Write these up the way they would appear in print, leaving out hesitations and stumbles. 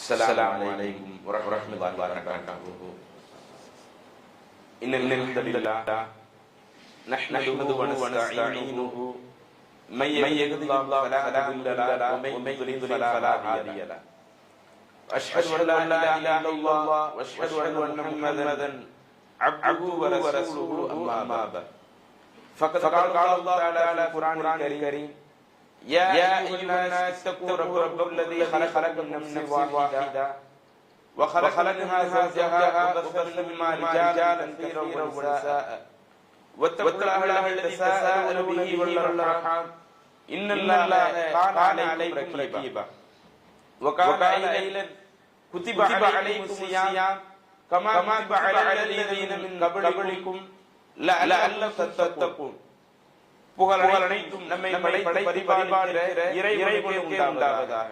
السلام عليكم ورحمة الله وبركاته. إن الحمد لله نحمده ونستعينه من يهده الله فلا مضل له ومن يضلل فلا هادي له. أشهد أن لا إله إلا الله وأشهد أن محمدا عبده ورسوله أما بعد. فقد قال الله تعالى في القرآن الكريم: يا أيها الناس اتقوا ربكم الذي خلقكم من نفس واحدة وخلق منها زوجها وبث منهما رجالا كثيرا ونساء واتقوا الله الذي تساءلون به والأرحام إن الله كان عليكم رقيبا. وقال أيضا: كتب عليكم الصيام كما كتب على الذين من قبلكم لعلكم تتقون. புகழ் அனைத்தும் நம்மை படைத்து பரிபாலிக்கிற இறைவனுக்கே உண்டாவதாக.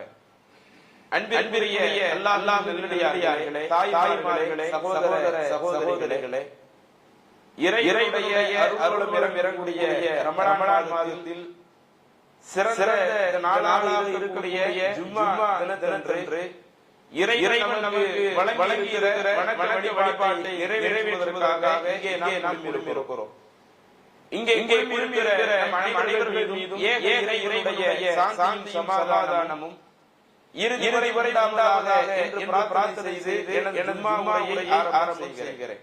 அன்பிற்குரிய அல்லாஹ்வின் நல்லடியார்களே, தாய்மார்களே, சகோதர சகோதரிகளே, இறைவனுடைய அருளும் இறங்கக்கூடிய ரமலான் மாதத்தில் சிறந்த நாளாக இருக்கக்கூடிய ஜும்மா தினத்தன்று இறைவன் நமக்கு வழங்கியிருக்கிற வணக்க வழிபாட்டை நிறைவேற்றுவதற்காக இங்கே நாம் இருக்கிறோம். இங்கே இருக்கிற அனைவர் மீதும் இறைவனுடைய சாந்தி சமாதானமும் இறுதி வரை உண்டாவதாக என்று பிரார்த்தனை செய்து எனது உரையை ஆரம்பிக்கிறேன்.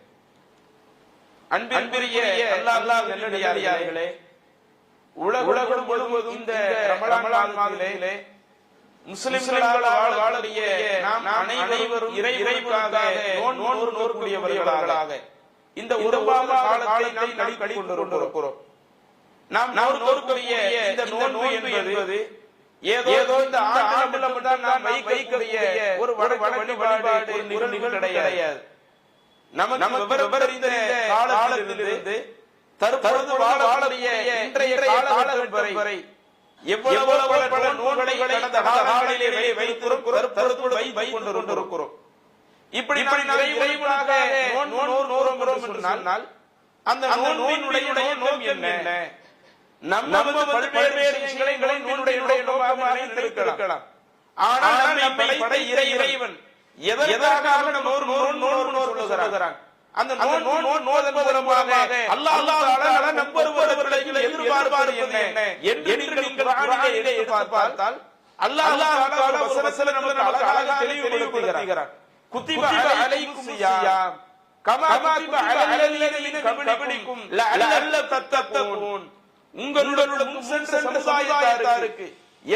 அன்பிற்குரிய அல்லாஹ்வின் நல்லடியார்களே, உலகம் முழுவதும் இந்த ரமலான் மாதத்திலே முஸ்லிம்களால் வாழக்கூடிய நாம் அனைவரும் இறைவனுக்காக நோன்பு நோக்கக்கூடியவர்களாக இந்த ஒரு மாத காலத்தை நாம் கழித்துக் கொண்டிருக்கிறோம். நாம் நோக்கக்கூடிய இந்த நோன்பு என்பது ஏதோ இந்த ஆண்டுல மட்டும் நாம் வைக்கக்கூடிய ஒரு வழிபாடு நிகழ்வு கிடையாது. நமக்கு விவரந்த காலத்திலிருந்து தற்பொழுது வாழக்கூடிய இன்றைய காலகட்டம் வரை எவ்வளவு பல நோன்களை கடந்த காலங்களிலே வைத்துக் கொண்டிருக்கிறோம். இப்படி நிறைவாக சொன்னால் அந்த நோன்பினுடைய நோக்கம் என்ன? நம்ம பல்வேறு விஷயங்களை நோன்புடைய நோக்கமாக இருக்கலாம். ஆனால் நம்மை படைத்த இறைவன் எதற்காக நம்ம நோன்பு சொல்லுகிறான்? அந்த நோன்பு மூலமாக அல்லாஹ் நம்புபவர்களை எதிர்பார்ப்பார் என்ன என்று நீங்கள் குர்ஆனிலே எடுத்து பார்த்தால் அல்லாஹ் வசனத்தில் நமக்கு அழகாக தெளிவுபடுத்துகிறார். குத்திப அலைக்கும் ஸியாம் கமா குத்திப அலல் லதீன மின் கப்லிக்கும் லஅல்லக்கும் தத்தகூன். உங்களுடைய சென்ற சமுதாயத்தாருக்கு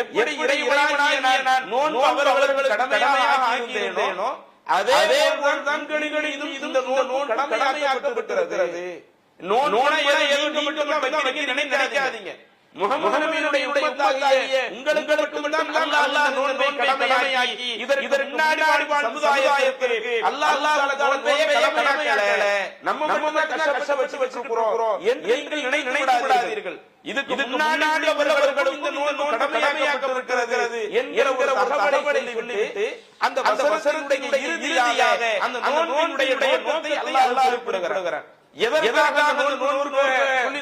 எப்படி இறைவனாகிய நான் நோன்பு அவர்கள் கடமையாக ஆக்கியிருந்தேனோ அதே போல் தங்களிடம் இந்த நோன்பு கடமையாக்கப்பட்டிருக்கிறது. நோனை எதுவும் நினைக்காதீங்க. முஹம்மதுடைய உம்மத்தாகிய உங்களுக்கு மட்டும் அல்லாஹ் நோன்பை கடமையாக்கி இதற்கு முன்னாடி சமுதாயத்திற்கு அல்லாஹ் நோன்பையே கடமையாக்கல, நம்ம மட்டும் வச்சிருக்கிறோம் என்று நீங்கள் நினைக்காதீர்கள். இதுக்கு முன்னாடி உள்ளவர்களும் இந்த நோன்பு கடமையாக்கப்பட்டிருக்கிறது என்கிற ஒரு தகவலை சொல்லிவிட்டு அந்த வசனத்துடைய இறுதியாக அந்த நோன்புடைய நோக்கத்தை அல்லாஹ் குறிப்பிடுகிறார். எதற்காக நோன்பு சொல்லி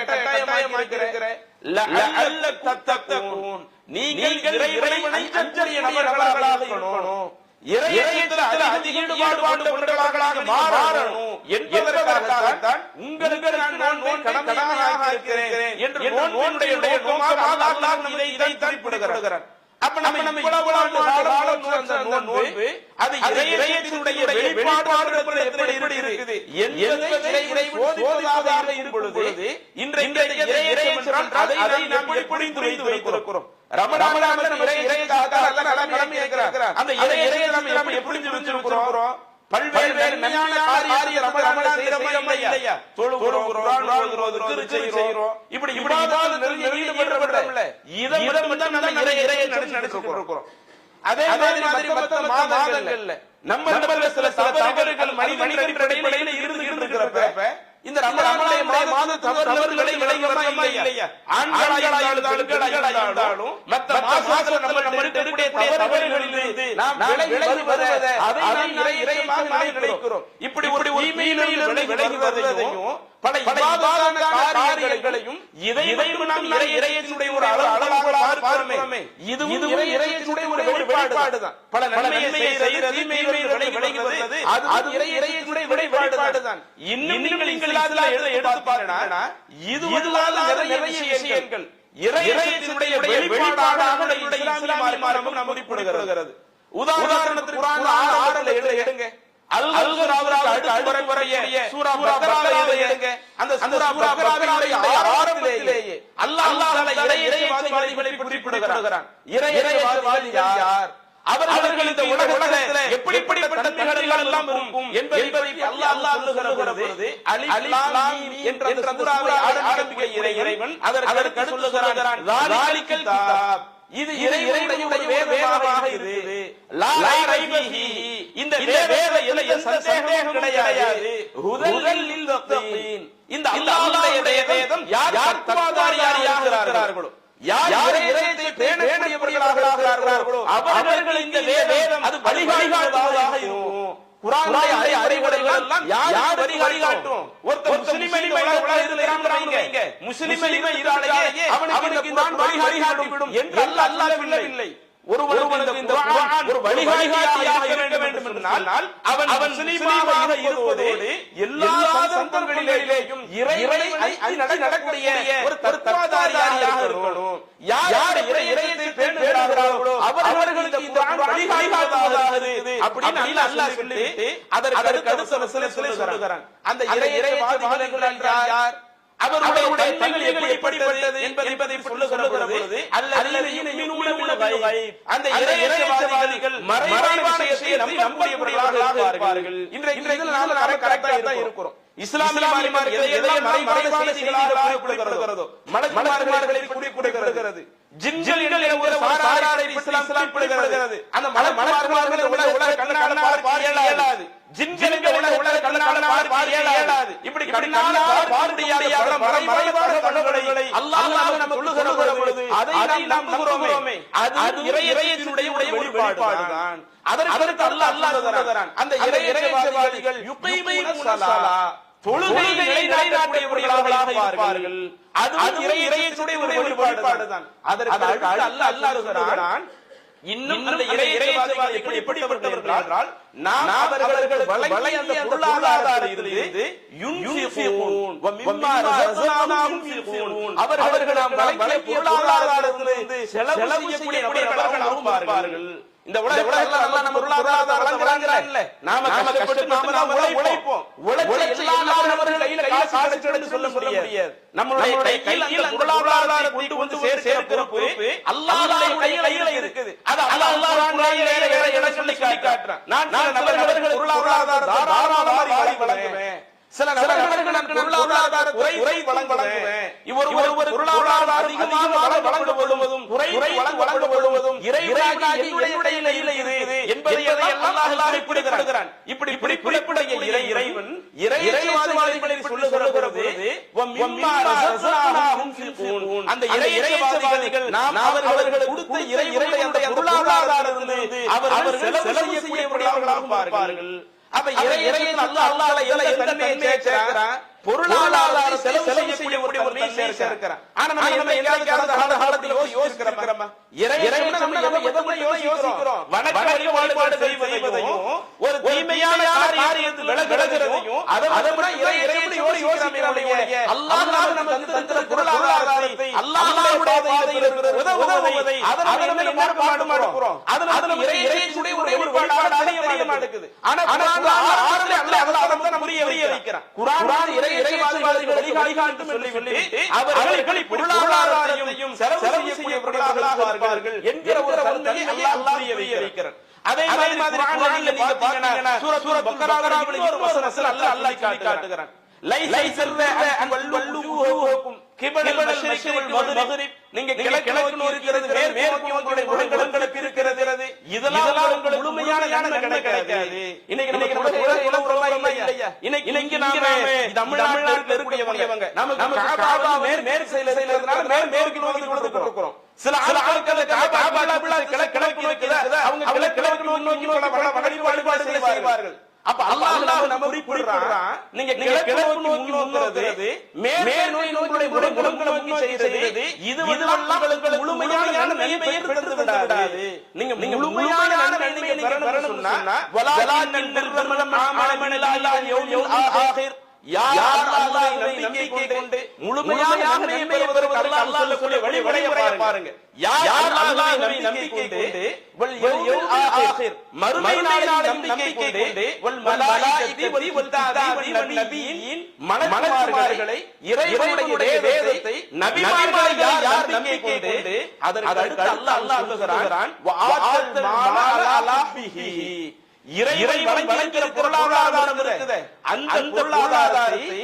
கட்டாயமாக்கியிருக்கிற லஅல்லக்கும் தத்தகூன், நீங்கள் இறைவனை அஞ்சறிய நபர்களாக இருக்கணும், இறைவனிடத்தில் அதிக ஈடுபாடு கொண்டவர்களாக மாறணும் என்பதற்காகத்தான் உங்களுக்கு நான் நோன்பை கடமையாக இருக்கிறேன் என்று நோன்புடைய நோக்கமாக அல்லாஹ் இதை குறிப்பிடுகிறார். அப்ப நம்ம நோன்பு அது இறைவனுடைய வெளிப்பாடு எப்படி இருக்குது என்பதை சோதிப்பதாக இருக்கும் பொழுது இன்றைய இறைவன் அதை நாம் புரிந்து வைத்திருக்கிறோம். ரமலான் அந்த இறையை நாம் எப்படி வச்சிருக்கிறோம்? பல்வேறு நன்மையான காரிய ரமலான் செய்யறோம் இல்லையா? தொழுகிறோம், செய்கிறோம், இப்படி ஈடுபடுறோம்ல. இதை மட்டும் நம்ம இறையை நடத்திருக்கிறோம். அதே மாதிரி மற்ற மாதங்கள்ல நம்ம சில தவறுகள் மனிதனின் அடிப்படையில் இருக்கிறப்ப இந்த ரமலானுடைய மாத தவறுகளை விளைவிக்கிறோமா இல்லையா? ஆண்களாக இருந்தாலும் மற்ற மாசத்துல நம்ம எடுக்கக்கூடிய தவறுகளிலிருந்து நாம் விலகி வருவதை அதை இறையச்சமாக நினைக்கிறோம். இப்படி ஒரு தீமையிலிருந்து விலகி வருவதையும் பல இபாதத்தான காரியங்களையும் இதையும் நாம் இறையச்சமுடைய ஒரு அளவாக பார்க்கிறோமே. இதுவும் இறையச்சமுடைய ஒரு வெளிப்பாடுதான். பல நன்மையை செய்கிறது, தீமையிலிருந்து விலகி வருவது அது இறையச்சமுடைய வெளிப்பாடுதான். இன்னும் நீங்கள் இஸ்லாத்துல எடுத்து பாருங்க, இது நிறைய விஷயங்கள் இறையச்சமுடைய வெளிப்பாடாக இஸ்லாமிய மார்க்கம் நமக்கு குறிப்பிடுகிறது. உதாரணத்துக்கு குர்ஆன் 6 எடுங்க. சூரா பக்ராவை எடுங்க. அந்த சூரா பக்ராவினுடைய ஆரம்பத்திலேயே அல்லாஹ் இறையச்சவாதிகளை குறிப்பிடுகிறான். இறையச்சவாதிகள் யார்? அவர்கள் இந்த உலகத்திலே எப்படிப்பட்ட தன்மைகள் எல்லாம் இருக்கும் என்பதை அல்லாஹ் சொல்லுகிறது. அலிஃப் லாம் மீம் என்ற அந்த சூராவை ஆரம்பிக்கிற இறைவன் அதற்கு சொல்லுகிறான், ஸாலிகல் கிதாப், இது இறைவனுடைய ஒரு வேதமாக இருக்குது. லா ரைப ஃபீஹி, இந்த வேதத்தில் எந்த சந்தேகமும் கிடையாது. ஹுதல் லில் முத்தகீன், இந்த அல்லாஹ்வுடைய வேதம் யார் தக்வாதாரியாக இருக்கிறார்களோ, யார் இறையத்தை பேணக்கூடியவர்களாக இருக்கிறார்களோ அவர்கள் இந்த வேதம் அது வழிகாட்டுவதாக இருக்கும். குர்ஆனுடைய அறிவுரைகள் எல்லாம் யார் வழிகாட்டும்? ஒருத்தர் முஸ்லிம் இருக்கிறாங்க, முஸ்லிம் இராலேயே அவனுக்கு இந்த குர்ஆன் வழிகாட்டி விடும் என்று அல்லாஹ் சொல்லவில்லை. ஒருவனுக்கு இந்த குர்ஆன் ஒரு வழிகாட்டியாக இருக்க வேண்டும் என்றால் அவன் முஸ்லிமாக இருப்பதோடு எல்லா சந்தர்ப்பங்களிலேயும் இறைவனை நடக்கக்கூடிய ஒரு தக்வாதாரியாக இருக்கணும். யார் இறையத்தை பேணுகிறார்களோ அவர்களுக்கு இந்த குர்ஆன் வழிகாட்டுவதாக இருக்குது அப்படின்னு அல்லாஹ் சொல்லிட்டு அதற்கு அடுத்த வசனத்திலே சொல்லுகிறான். அந்த இறையவாதிகள் யார்? அவர்களுடைய தன்மைகள் எப்படிப்பட்டது என்பதை சொல்லுகிற பொழுது அல்லதீன யுமினூன பில் கைப், அந்த இறையச்சவாதிகள் மறைவான விஷயத்தை நம்பக்கூடியவர்களாக இருப்பார்கள். இன்றைக்கு நாம கரெக்ட்டா தான் இருக்கிறோம். இஸ்லாமிய மார்க்கம் எதையெல்லாம் மறைவான செய்திகளாக குறிப்பிடுகிறதோ, மலக்குமார்களை குறிப்பிடுகிறது, ஜின்கள் என்ற ஒரு சாராரை இஸ்லாம் குறிப்பிடுகிறது. அந்த மலக்குமார்களை உலக கண்ணால பார்க்க இயலாது, ஜின்களுக்கு உலக கண்ணால பார்க்க இயலாது. இப்படி கண்ணால பார்க்க முடியாத மறைவான பண்புகளை அல்லாஹ் நமக்கு சொல்லுகிற பொழுது அதை நாம் நம்புகிறோமே, அது இறையத்தினுடைய ஒரு வெளிப்பாடுதான். அதற்கு அல்லாஹ் சொல்லுகிறான், அந்த இறையச்சவாதிகள் யுகீமூன ஸலாத், தொழுகையை நிலைநாட்டக்கூடியவர்களாக இருப்பார்கள். அது இறையத்தினுடைய ஒரு வெளிப்பாடுதான். அதற்கு அல்லாஹ் சொல்லுகிறான், இன்னும் அந்த இறையச்சவாதிகள் எப்படிப்பட்டவர்கள் என்றால் நாம் அவர்கள் வழங்கிய அந்த பொருளாதாரத்திலிருந்து யுன்ஃபிகூன் வ மிம்மா ரஸக்னாஹும் யுன்ஃபிகூன், அவர்கள் நாம் வழங்கிய பொருளாதாரத்திலிருந்து செலவு செய்யக்கூடியவர்களாக இருப்பார்கள். இந்த உலகத்துல அல்லாஹ் நம்ம பொருளாதாரத்தை வழங்குறான் இல்ல, நாம கஷ்டப்பட்டு நாம உழைப்போம். உழைச்சு எல்லாரும் கையில காசு எடுத்து சொல்ல முடியாது. நம்மளுடைய கையில் அந்த பொருளாதாரத்தை கொண்டு சேர்க்கிற பொறுப்பு அல்லாஹ்வுடைய கையில இருக்குது. அது அல்லாஹ் குர்ஆனிலே சொல்லி காட்டுறான். நான் அவர்களுக்கு பொருளாதாரத்தை தாராளமாக வழங்குவேன். சில நபர்களுக்கு நான் பொருளாதார குறை வழங்குவேன். ஒருவர் பொருளாதார அதிகமாக வழங்கப்படுவதும் குறை வழங்கப்படுவதும் இறைவனாகிய என்னுடைய நிலையில இருக்குது என்பதை அல்லாஹ் குறிப்பிடுகிறான். இப்படி குறிப்பிடைய இறைவன் இறையச்சவாதிகளை சொல்லுகிற பொழுது வமிம்மா ரஸக்னாஹும் யுன்ஃபிகூன், அந்த இறையச்சவாதிகள் நாம் அவர்களுக்கு கொடுத்த இறைவனுடைய அந்த பொருளாதாரத்திலிருந்து அவர்கள் செலவு செய்யக்கூடியவர்களாக இருப்பார்கள். அப்ப இறையத்தில் அல்லாஹ் எந்த தன்மையை சேர்க்கிறான்? பொருளாதார செலவு செய்யக்கூடிய ஒரு தன்மையை சேர்க்கிறான். ஆனா நம்ம என்ன காலத்துல யோசிக்கிறோம்? இறைவனை நம்ம எதை யோசிக்கிறோம்? வணக்க வழிபாடு செய்வதையும் ஒரு தீமையான காரியத்தில் விலகுறதையும் அதை விட இறைவனை யோசிக்கிறோம். அல்லாஹ் நமக்கு தந்த பொருளாதாரத்தை அல்லாஹ்வுடைய பாதையில் உதவுவதை அதை நம்ம பார்க்க மாட்டோம். அதனால இறைவனுடைய ஒரு வெளிப்பாடு தெரிய மாட்டேங்குது. ஆனா அல்லாஹ் நமக்கு புரிய வைக்கிறான். குர்ஆன் இறைவாதிகள் வழிகாட்டும் சொல்லிவிட்டு அவர்கள் பொருளாதாரத்தையும் செலவு செய்யக்கூடியவர்களாக இருப்பார்கள் என்கிற ஒரு தன்மையை அல்லாஹ் புரிய வைக்கிறான். அதே மாதிரி குர்ஆனில் நீங்க பாத்தீங்கன்னா சூரா பக்ராவில் ஒரு வசனத்தில் அல்லாஹ் காட்டுகிறான், லைஸல் பர்ர வல்லுஹுக்கும் கிபலல் மஷ்ரிக் வல் மக்ரிப், நீங்க கிழக்கு இருக்கிறது, மேற்கு உங்களுடைய உலகங்களுக்கு இருக்கிறது, இதெல்லாம் உங்களுக்கு முழுமையான ஞானம் கிடைக்காது. இன்னைக்கு நம்ம உலகமா இல்லையா? இன்னைக்கு நாம தமிழ்நாட்டில் இருக்கக்கூடியவங்க நமக்கு காபா மேற்கு சைடுல இருக்கிறதுனால மேற்கு நோக்கி கொடுத்துட்டு இருக்கோம். சில ஆட்கள் காபா கிழக்கு நோக்கி அவங்க கிழக்கு நோக்கி வழிபாடு செய்வார்கள். அப்ப அல்லாஹ் நம்ம குறிப்பிடுறான், நீங்க கிழக்கு நோக்கி முன்னோக்குறது, மேலே நோக்கி முழங்கி செய்கிறது, இது உங்களுக்கு முழுமையான நன்மையை ஏற்படுத்தி விடாது. நீங்க முழுமையான நன்மையை நீங்க பெறணும் சொன்னா வலாக்கின் நிர்மலம் ஆமனல்லாஹி யௌமில் ஆகிர், யார் அல்லாஹ்வை நம்பிக்கை கொண்டு முழுமையான நன்மையை பெறுவதற்கு அல்லாஹ் சொல்லக்கூடிய வழிமுறையை பாருங்க. யார் அல்லாஹ்வை நம்பிக்கை கொண்டு வல் யௌமில் ஆகிர், மறுமை நாளை நம்பிக்கை கொண்டு வல் மலாயிகதி வல் தாதீ வல் நபியின் மலக்குமார்களை இறைவனுடைய வேதத்தை நபிமார்களை யார் நம்பிக்கை கொண்டு அதற்கு அடுத்து அல்லாஹ் சொல்லுகிறான் வஆத்தல் மால அலாஹிஹி, இறைவன் வழங்கிய பொருளாதாரம் இருக்குது, அந்த பொருளாதாரத்தை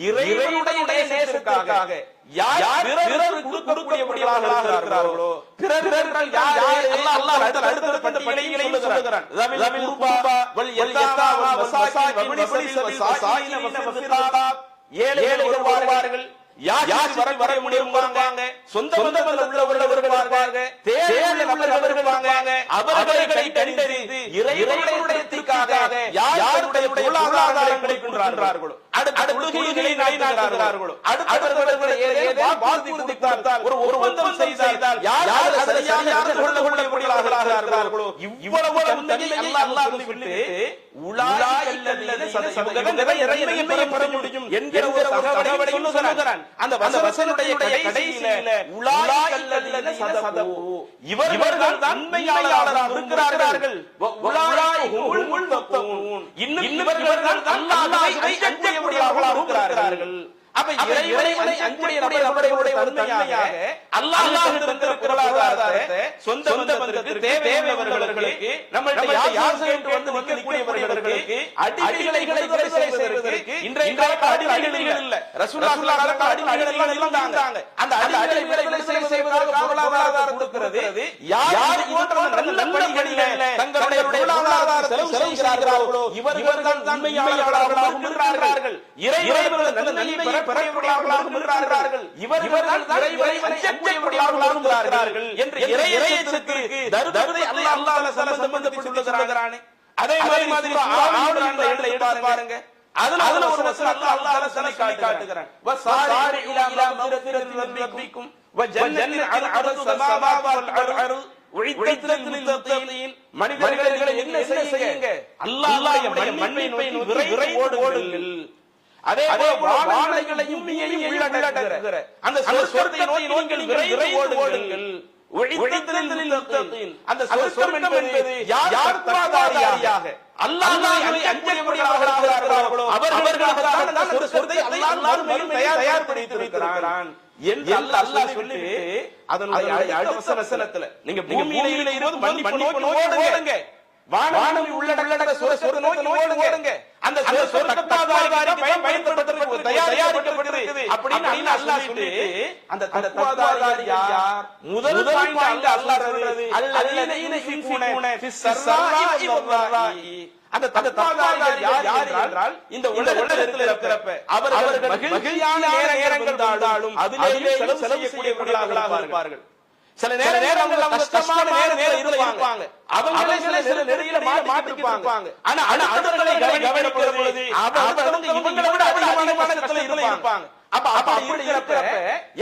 இறைவனுடைய நேசத்திற்காக யார் பிறருக்கு கொடுக்கக்கூடியவர்களாக இருக்கிறார்களோ, பிறர்கள் யார் அல்லாஹ் அடுத்த பட்டியலை சொல்லுகிறான். ஸவில் குர்பா வல் யதாமா வல் மசாகின் வபனி ஸபீல் வஸாயின வஃபிராத், ஏழைகள் வருவார்கள், யார் வர முடியும்வாங்க, சொந்த பந்தங்கள் உள்ளவர்கள் வருவாங்க, தேவையான உள்ளவர்கள் வருவாங்க, அவர்களை கண்டறிந்து இறைவனுடையதற்காக யாருடைய பொருளாதாரங்களை கொண்டாடுறார்களோ, அடுத்த உலகிலே நடத்துகிறார்களோ, அடுத்தவர்களை ஏதேனும் வாசி கொடுத்தால் ஒரு ஒப்பந்தம் செய்தால் யார் அதை கொள்ளக்கூடியவர்களாகிறார்களோ, இவ்வளவு நன்மையை அல்லாஹ் சொல்லிவிட்டு உலாயிகல்லதீன சதகதம் பெற முடியும் என்கிற ஒரு தகவலை சொல்லுகிறான். அந்த வசனத்துடைய கடைசியில உலாயிகல்லதீன சதகு, இவர்கள் நன்மையாளர்களாக இருக்கிறார்கள், உலாயிகுல் முத்தகூன், இன்னும் இவர்கள் அல்லாஹ்வை அஞ்சக்கூடியவர்களாக இருக்கிறார்கள். அப்ப இறைவனை அஞ்சக்கூடிய நம்முடைய ஒரு தன்மையாக அல்லாஹ் தந்த பொருளாதாரத்தை சொந்த பந்தத்திற்கு தேவையானவர்களுக்கு நம்மளுடைய யாசகத்துக்கு வந்து நிற்கக்கூடியவர்களுக்கு அடிமைகளை விடுதலை செய்வதற்கு இன்றைய அடிமைகள் இல்ல, ரசூலுல்லாஹ் ஸல்லல்லாஹு அலைஹி வஸல்லம் அடிமைகள் எல்லாம் இருந்தாங்க. அந்த அடிமைகளை விடுதலை செய்வதற்கு பொருளாதாரம் கொடுக்கிறது யார் நல்ல பணிகளில் தங்களுடைய பொருளாதாரத்தை செலவு செய்கிறார்களோ இவர்கள் நன்மையாளர்களாக இருக்கிறார்கள், இறைவனுடைய நன்மையை பெறக்கூடியவர்களாக இருக்கிறார்கள், இவர்கள் இறைவனை அஞ்சக்கூடியவர்களாக இருக்கிறார்கள் என்று இறையச்சத்திற்கு தருதலை அல்லாஹ் சம்பந்தப்பட்டு சொல்லுகிறானே. அதே மாதிரி எடுத்து பாருங்க, அதுல ஒரு வசனம் அல்லாஹ் சொல்லி காட்டுகிறான், வஸாரி இலா மக்ஃபிரத்தின் ரப்பிக்கும் வ ஜன்னத்தின் அர்து ஸமாவாத் வல் அர்து உஇத்தத் லில் முத்தகீன். மனிதர்களே என்ன செய்யுங்க, அல்லாஹ்வுடைய மன்னிப்பை நோக்கி விரைவோடுங்கள். அதே போல வானங்களையும் பூமியையும் உள்ளடக்குகிற அந்த சொர்க்கத்தை நோக்கி நீங்கள் விரைவோடுங்கள். அந்த சொர்க்கம் என்பது யார் தக்குவாதாரியாக அல்லாஹ்வை அஞ்சக்கூடியவர்களாக இருக்கிறார்களோ அவர்களுக்காக அந்த சொர்க்கத்தை அல்லாஹ் தயார்படுத்தியிருக்கிறான் என்று அல்லாஹ் சொல்லிட்டு அதனுடைய அடுத்த வசனத்துல நீங்க பூமியில இருந்து மன்னிப்பு நோக்கி ஓடுங்க, வானம் உள்ளடக்கிற சொர்க்கத்தை நோக்கி ஓடுங்க, அந்த சொர்க்கத்தாதாரிக்கு பயன்படுத்தப்பட்டு தயாரிக்கப்பட்டிருக்குது அப்படின்னு அல்லாஹ் சொல்லிட்டு அந்த தக்குவாதாரி யார்? முதல் பாயிண்ட் அல்லாஹ் சொல்றது அல்லதீன யுன்ஃபிகூன ஃபிஸ் ஸர்ராஇ வல்-ضراء. அந்த தக்குவாதாரி யார் என்றால் இந்த உலகத்தில் இருக்கிறப்ப அவர்கள் மகிழ்ச்சியான நேரங்கள் வந்தாலும் அதிலே செலவு செய்யக்கூடியவர்களாக இருப்பார்கள். சில நேரங்கள் அவங்க கஷ்டமான நேரத்துல இருப்பாங்க, அவங்களே சில நெறியில மாட்டிப்பாங்க. ஆனா அடுத்தவர்களை கவனிக்கிற பொழுது அவங்க இவங்களை விட அதிகமான கஷ்டத்துல இருப்பாங்க. அப்ப அப்படி இருக்கிறப்ப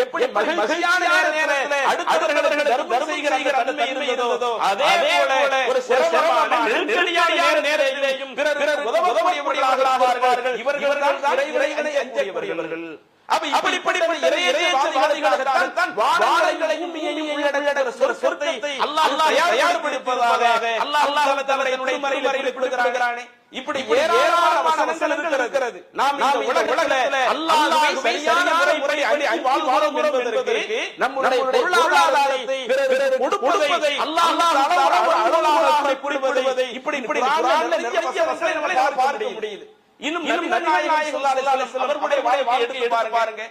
எப்படி மகிழ்ச்சியான நேரத்துல அடுத்தவர்களுக்கு தர்மம் செய்கிற தன்மை இருந்ததோ அதே போல ஒரு சிரமமான நெருக்கடியான நேரத்திலேயும் பிறர் உதவக்கூடியவர்களாக இருப்பார்கள். இவர்கள் தான் இறைவனை அஞ்சக்கூடியவர்கள். அப்படிப்பட்ட இறையச்சவாதிகளாகத்தான் வானங்களையும் பூமியையும் உள்ளடக்கிற சொர்க்கத்தை அல்லாஹ் தயார்படுத்துவதாக அல்லாஹ் தன்னுடைய மறையிலே கொடுக்கிறானே. இப்படி ஏராளமான வசனங்கள் இருக்கிறது. நாம் இந்த உலகத்திலே அல்லாஹ்வை சரியான முறைப்படி வாழ்வோம் என்பதற்கு நம்முடைய பொருளாதாரத்தை பிறருக்கு கொடுப்பதை அல்லாஹ் அளவாக குறிப்பிடுவதை இப்படி குர்ஆன்ல நிறைய வசனங்களை பார்க்க முடியுது. இன்னும் நபிகள் நாயகம் அவர்களுடைய வாழ்க்கையை எடுத்து பாருங்க.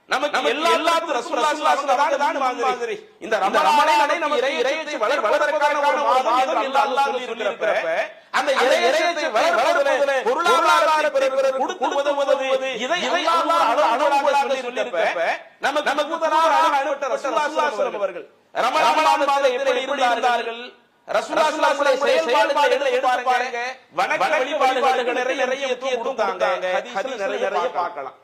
நமக்கு எல்லாத்துக்கும் ரசூலுல்லாஹ் ஸல்லல்லாஹு அலைஹி வஸல்லம் மாதிரி இந்த ரமலானை நம்ம இறையச்சை வளர்வதற்கான ஒரு மாதம் என்று அல்லாஹ் சொல்லியிருக்கிறப்ப அந்த இறையச்சை வளர்வதிலே பொருளாதார பிறருக்கு கொடுத்து உதவுவது இதை அல்லாஹ் அளவாக சொல்லியிருக்கிறப்ப நமக்கு முதலாக அனுப்பப்பட்ட ரசூலுல்லாஹ் ஸல்லல்லாஹு அலைஹி வஸல்லம் அவர்கள் ரமலான் மாதத்தில் எப்படி இருந்தார்கள், ரசூலுல்லாஹி செயல்பாடுகளை எடுத்து பாருங்க. வணக்க வழிபாடுகள் நிறைய கொடுத்தாங்க. ஹதீஸ்ல நிறைய பார்க்கலாம்.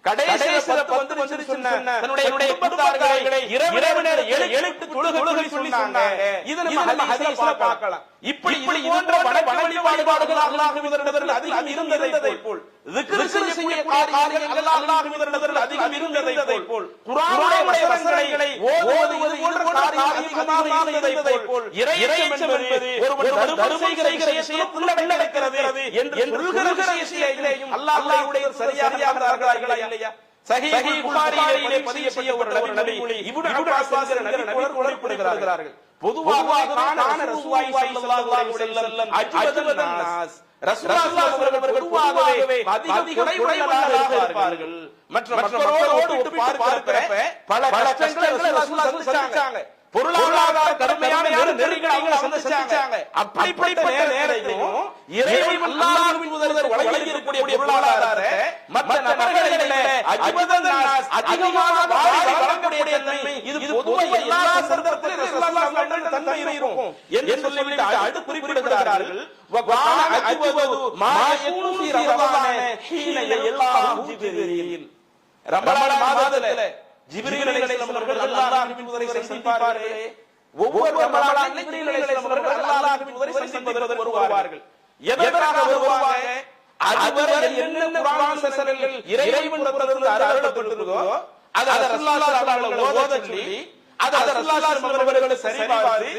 கடைசில வந்து சொன்ன தன்னுடைய குடும்பத்தார்களை இரவு நேர எழுத்து தொழுகை சொல்லி சொன்னாங்க. இது நம்ம ஹதீஸ்ல பார்க்கலாம். இப்படி போன்ற வணக்க வழிபாடுகள் அல்லாஹ்விடத்தில் அதிகம் இருந்ததை போல், ذிக்ர் செய்யக்கூடிய காரியங்கள் அல்லாஹ்விடத்தில் அதிகம் இருந்ததை போல், குர்ஆனுடைய வசனங்களை ஓதுவது போன்ற காரியம் அதிகமாக இருந்ததை போல், இறையச்சம் என்பது ஒருவர் தர்மம் செய்கிற விஷயத்தில் நடக்கிறது என்று சொல்கிற விஷயத்திலேயும் அல்லாஹ்வுடைய சரியானவர்களா இல்லையா? சஹீஹ் புகாரியிலே பதிவு செய்யப்பட்ட ஒரு நபி இப்னு அப்பாஸ் என்ற நபி குறிப்பிடுகிறார்கள். பொதுவாக கான ரசூலுல்லாஹி ஸல்லல்லாஹு அலைஹி வஸல்லம் அஜ்வதன் நாஸ், ரசூலுல்லாஹி அவர்கள் பொதுவாகவே அதிக குறைவுள்ளவர்களாக இருப்பார்கள். மற்றவர்களோடு ஒப்பிட்டு பார்க்கிறப்ப பல கஷ்டங்களை ரசூலுல்லாஹி சந்திச்சாங்க. பொருளாதார கடுமையான நெருக்கடிகளை சந்திச்சாங்க. அப்படிப்பட்ட நேரத்திலும் இறைவன் அல்லாஹ்வின் தூதர் வழங்கியிருக்கக்கூடிய பொருளாதாரத்தை மற்ற நபர்களை விட அஜ்வதன் நாஸ் அதிகமாக வாரி வழங்கக்கூடிய தன்மை இது பொதுவாக எல்லா சந்தர்ப்பத்திலும் ரசூலுல்லாஹி அவர்கள் தன்மை இருக்கும் என்று சொல்லிவிட்டு அடுத்து குறிப்பிடுகிறார்கள். வகான அஜ்வது மா யகூனு ஃபீ ரமலான ஹீன யல்லாஹு ஜிப்ரீல். ரமலான் மாதத்திலே ஜிப்ரீல் அலைஹிஸ்ஸலாம் அவர்கள் அல்லாஹ்வின் தூதரை சந்திப்பார்கள். ஒவ்வொரு ரமலானிலும் ஜிப்ரீல் அலைஹிஸ்ஸலாம் அவர்கள் அல்லாஹ்வின் தூதரை சந்திப்பதற்கு வருவார்கள். எதற்காக வருவாங்க? அதுவரை என்னென்ன குர்ஆன் வசனங்கள் இறைவன் புறத்திலிருந்து அருளப்பட்டிருக்கோ அதை ரசூலுல்லாஹி ஸல்லல்லாஹு அலைஹி வஸல்லம் சொல்லி அதை ரசூலுல்லாஹி அவர்கள் சரிபார்த்து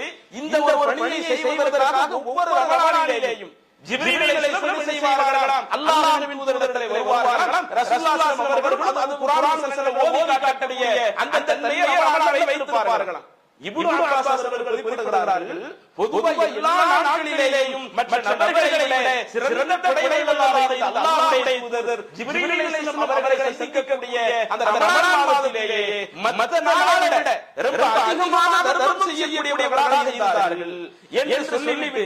இந்த ஒரு பணியை செய்வதற்காக ஒவ்வொரு ரமலானிலேயும் ஜிப்ரீல் அலைஹிஸ்ஸலாம் செய்வார்களாம். அல்லாஹ்வின் தூதரிடத்திலே வருவார்களாம். ரசூலுல்லாஹி அவர்கள் அது குர்ஆன் வசனங்களை ஓதி காட்டக்கூடிய அந்த தன்மையை ரமலானில் வைத்திருப்பார்களாம். இப்னு அப்பாஸ் அவர்கள் குறிப்பிடுகிறார்கள், பொதுவாக எல்லா நாட்களிலேயும் மற்ற நபர்களிலே சிறந்த படைவல்லவராக அல்லாஹ்வுடைய தூதர் ஜிப்ரீல் அலைஹிஸ்ஸலாம் அவர்களை சந்திக்கக்கூடிய அந்த ரமலான் மாதத்திலேயே மற்ற நாளை விட ரொம்ப அதிகமான தர்மம் செய்யக்கூடியவர்களாக இருந்தார்கள் என்று சொல்லிவிட்டு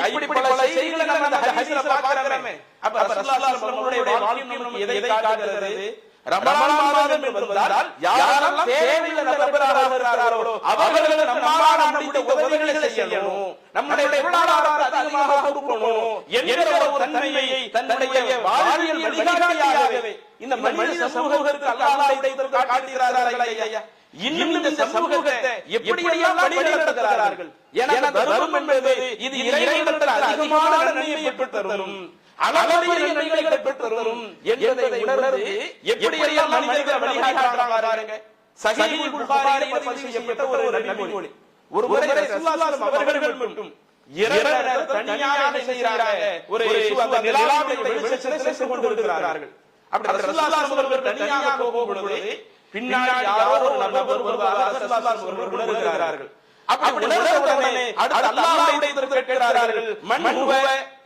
இப்படி பல செய்திகளை நம்ம அந்த ஹதீஸ்ல பார்க்கிறோமே. அப்ப ரசூலுல்லாஹி அவர்களுடைய வாழ்க்கை நமக்கு எதை காட்டுகிறது? ரமலான் மாதம் என்பதால் யாரெல்லாம் தேவையுள்ள நபர்களாக இருக்கிறார்களோ அவர்கள் நம்முடைய உதவிகளை செய்யணும், நம்முடைய பொருளாதாரத்தை அதிகமாக கொடுக்கணும் என்கிற ஒரு தன்மையை தன்னுடைய வாழ்வியல் வழிகாட்டியாகவே இந்த மனித சமூகத்திற்கு அல்லாஹ்வுடைய காட்டுகிறார்களா இல்லையா? இன்னும் இந்த சமூகத்தை எப்படியெல்லாம் வழிநடத்துகிறார்கள்? ஏன்னா தர்மம் என்பது இது இறைவனிடத்தில் அதிகமான நன்மையை பெற்றுத் தரும், அளவரிய நன்மைகளை பெற்றுத்தரும் என்பதை உணர்ந்து எப்படியெல்லாம் மனிதர்கள் வழிகாட்டுறாங்க பாருங்க. சஹீஹ் புகாரியிலே பதிவு செய்யப்பட்ட ஒரு நபிமொழி. ஒரு முறை ரசூலுல்லாஹி அவர்கள் மட்டும் இரவு நேரத்தில் தனியாக செய்கிறாங்க. ஒரு அந்த நிலாவுடைய வெளிச்சத்திலே சென்று கொண்டிருக்கிறார்கள். அப்படி ரசூலுல்லாஹி அவர்கள் தனியாக போகும்போது பின்னாடி யாரோ ஒரு நபர் வருவதாக ரசூலுல்லாஹி அவர்கள் உணர்கிறார்கள். அப்படி உணர்ந்தவுடனே அடுத்து அல்லாஹ்வுடைய தூதர் கேட்கிறார்கள், மன் ஹுவ,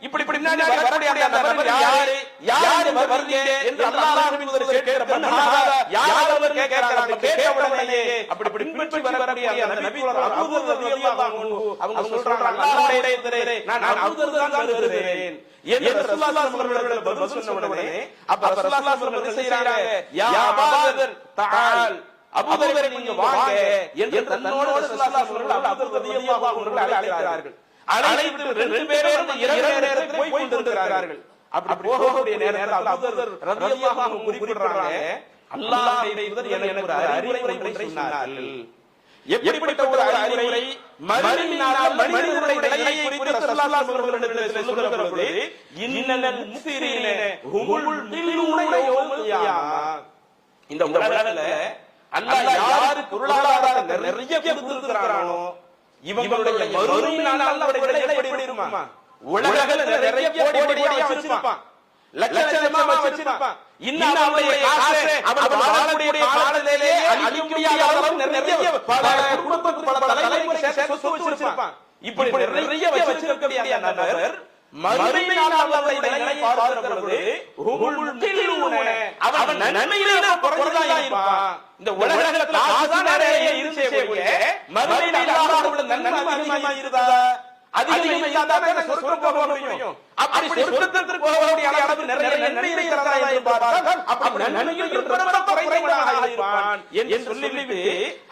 இப்படி பின்னாடி வரக்கூடிய அந்த நபர் யாரு, யார் வருவீங்க என்று அல்லாஹ்வின் தூதர் கேட்கிறார். யார் அவர் கேட்கிறாங்க. கேட்டவுடனே அப்படி பின்பற்றி வரக்கூடிய அந்த நபி அபூ தர் ரலியல்லாஹு அன்ஹு அவங்க சொல்றாங்க, அல்லாஹ்வுடைய தூதரே நான் அபூ தர் தான் வருகிறேன் என்று ரசூலுல்லாஹி அவர்கள் பதில் சொன்ன உடனே அப்ப ரசூலுல்லாஹி அவர்கள் என்ன செய்றாங்க, யா அபூ தர் தஆல், அபூ தர் நீங்க வாங்க என்று தன்னோடு ரசூலுல்லாஹி அவர்கள் அபூ தர் ரலியல்லாஹு அன்ஹு அழைக்கிறார்கள். அழைத்து ரெண்டு பேரும் இரவு நேரத்தில் போய் கொண்டிருக்கிறார்கள். அப்படி போகக்கூடிய நேரத்தில் அபூ தர் ரலியல்லாஹு அன்ஹு குறிப்பிடுறாங்க, அல்லாஹ்வுடைய தூதர் எனக்கு ஒரு அறிவுரை சொன்னார்கள். எப்படிப்பட்ட ஒரு அறிவுரை? மறுமையினால் மனிதர்களுடைய நிலையை குறித்து ரசூலுல்லாஹி அவர்கள் சொல்லுகிற பொழுது இன்னல் முஃசிரீன ஹுமுல் தில்லூன யௌமல் கியாமா, இந்த உலகத்துல அல்லாஹ் யாரு பொருளாதாரத்தை நிறைய கொடுத்திருக்கிறானோ இவங்களுடைய மறுமையினால் அவருடைய நிலை எப்படி இருக்குமா? உலகத்துல நிறைய கோடி கோடியா வச்சிருப்பான், லட்சமா வச்சிருப்பான். இன்னும் அவருடைய காசை அவன் வாழக்கூடிய காலத்திலே அழிக்க முடியாத அளவு நிறைய பல குடும்பத்துக்கு பல தலைமுறை சொத்து வச்சிருப்பான். இப்படி நிறைய வச்சிருக்கக்கூடிய அந்த நபர் மறுமையினால் அவருடைய நிலையை பார்க்கிற பொழுது ஹுமுல் தில்லூன, அவன் நன்மையிலே குறைஞ்சதான் இருப்பான். இந்த உலகத்துல காசு நிறைய இருந்தே போய் மறுமையினால் அல்லாஹ்வுடைய நன்மை அதிகமா இருக்குதா? அதிகம் இருந்தாதான் சொர்க்கம் போக முடியும். அப்படி சொர்க்கத்திற்கு போகக்கூடிய அளவு நிறைய நன்மை இருக்கிறதா என்று பார்த்தால் அப்படி நன்மையில் ரொம்ப குறைந்தவனாக இருப்பான் என்று சொல்லிவிட்டு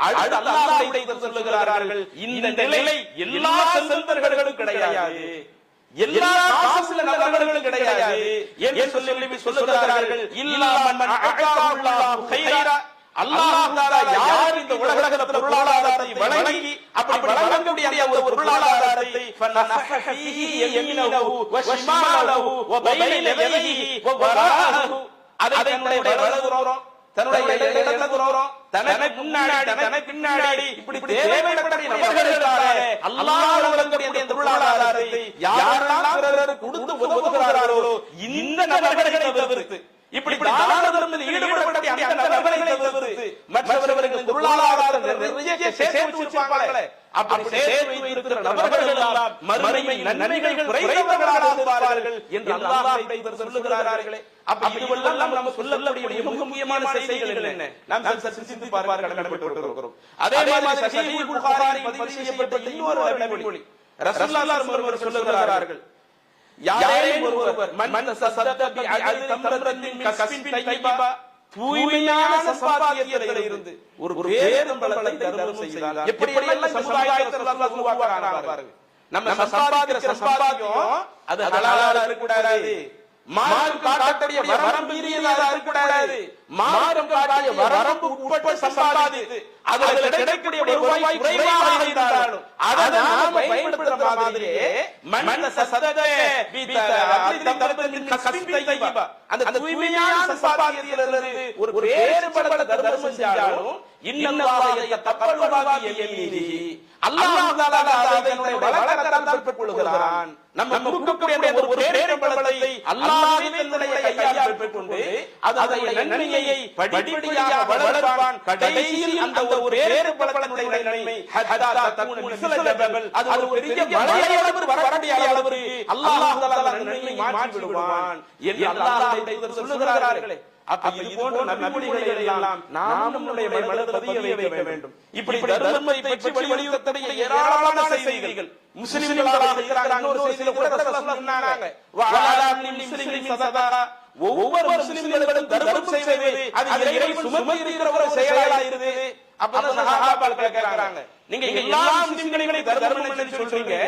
அடுத்து அல்லாஹ்வுடைய தூதர் சொல்லுகிறார்கள், இந்த நிலை எல்லா செல்வர்களுக்கும் கிடையாது, எல்லா காசுல நல்லவர்களும் கிடையாது என்று சொல்லி சொல்லுகிறார்கள். இல்லா மன் அஅதாஹு கைரா, அல்லாஹ் தஆலா யார் இந்த உலகத்துல பொருளாதாரத்தை வழங்கி அப்படி வழங்கக்கூடிய அந்த ஒரு பொருளாதாரத்தை ஃபனஃபஹ ஃபீஹி யமீனஹு வ ஷிமாலஹு வ பைன யதைஹி வ வராஹு, அதை தன்னுடைய வலதுபுறம் தன்னுடைய இடதுபுறம் தனக்கு முன்னாடி தனக்கு பின்னாடி இப்படி தேவைப்படக்கூடிய நபர்களுக்காக அல்லாஹ் வழங்கக்கூடிய அந்த பொருளாதாரத்தை யாரெல்லாம் பிறருக்கு கொடுத்து உதவுகிறார்களோ இந்த நபர்களை தவிர்த்து, இப்படி தான தர்மத்தில் ஈடுபடக்கூடிய அந்த நபர்களை தவிர்த்து மற்றவர்களுக்கு பொருளாதாரம் நிறைய சேர்த்து வச்சிருப்பாங்களே, அப்படி சேர்த்து வைத்திருக்கிற நபர்கள் எல்லாம் மறுமை நன்மைகள் குறைந்தவர்களாக இருப்பார்கள் என்று அல்லாஹ்வுடைய தூதர் சொல்லுகிறார்களே. அப்ப இதுவெல்லாம் நம்ம சொல்லக்கூடிய மிக முக்கியமான செய்திகள் என்ன? நாம் சற்று சிந்தித்து பார்க்க கடமைப்பட்டிருக்கிறோம். அதே மாதிரி சஹீஹுல் புகாரியில் பதிவு செய்யப்பட்ட இன்னொரு அறிவிப்பொழி ரசூலுல்லாஹி அவர்கள் சொல்லுகிறார்கள், யாரேனும் ஒருவர் மன் தஸத்தக பிஅஜரி தம்ரத்தின் மின் கஸ்பின் தய்யிபா, தூய்மையான சம்பாத்தியத்திலே இருந்து ஒரு பேரும்பலத்தை தர்மம் செய்தால் எப்படி எல்லாம் சமுதாயத்தை அல்லாஹ் உருவாக்குறாங்க பாருங்க. நம்ம சம்பாதிக்கிற சம்பாத்தியம் அது ஹலாலா இருக்க கூடாது, மார்க்கம் காட்டக்கூடிய வரம்பு மீறியதா இருக்க கூடாது, மார்க்கம் காட்டிய வரம்பு உட்பட்டு சம்பாதித்து அதில் கிடைக்கக்கூடிய வருவாய் குறைவாக இருந்தாலும் அதை நாம பயன்படுத்துற மாதிரியே மன் தஸத்தக பிஅஜரி தம்ரத்தின் கஸ்பின் தய்யிபா, அந்த தூய்மையான சம்பாத்தியத்திலிருந்து ஒரு பேரும்பலத்தை தர்மம் செஞ்சாலும் இன்னல்லாஹ யதகப்பலு யமீனிஹி, அல்லாஹ் தஆலா அதை தன்னுடைய வலக்கரத்தால் பெற்றுக் கொள்கிறான். நம்ம கொடுக்கக்கூடிய ஒரு பேரும்பலத்தை அல்லாஹ்வே தன்னுடைய கையால் பெற்றுக்கொண்டு அதை நன்மையை படிப்படியாக வளர்ப்பான். கடைசியில் அந்த ஒரு பேரும்பலத்தினுடைய நன்மை ஹத்தா தகுன மிஸ்ல ஜபல், அது ஒரு பெரிய மலையளவு வரக்கூடிய அளவுக்கு அல்லாஹ் தஆலா நன்மையை மாற்றி விடுவான் என்று அல்லாஹ்வுடைய தூதர் சொல்லுகிறார்களே. அப்ப இது போன்ற நபிமொழிகளை எல்லாம் நாம் நம்முடைய மனதில் பதிய வைக்க வேண்டும். இப்படி தர்மத்தை பற்றி வலியுறுத்தக்கூடிய ஏராளமான செய்திகள் முஸ்லிம்களாக இருக்கிறாங்க. ஒரு செய்தியில கூட ரசூலுல்லாஹ் சொன்னாங்க, வஅலா முஸ்லிமின் சதகா, ஒவ்வொரு முஸ்லிம்களும் தர்மம் செய்வது அது இறைவன் சுமத்தி இருக்கிற ஒரு செயலா இருக்குது. அப்பதான் சஹாபாக்கள் கேக்குறாங்க, நீங்க எல்லா முஸ்லிம்களையும் தர்மம் என்று சொல்றீங்க,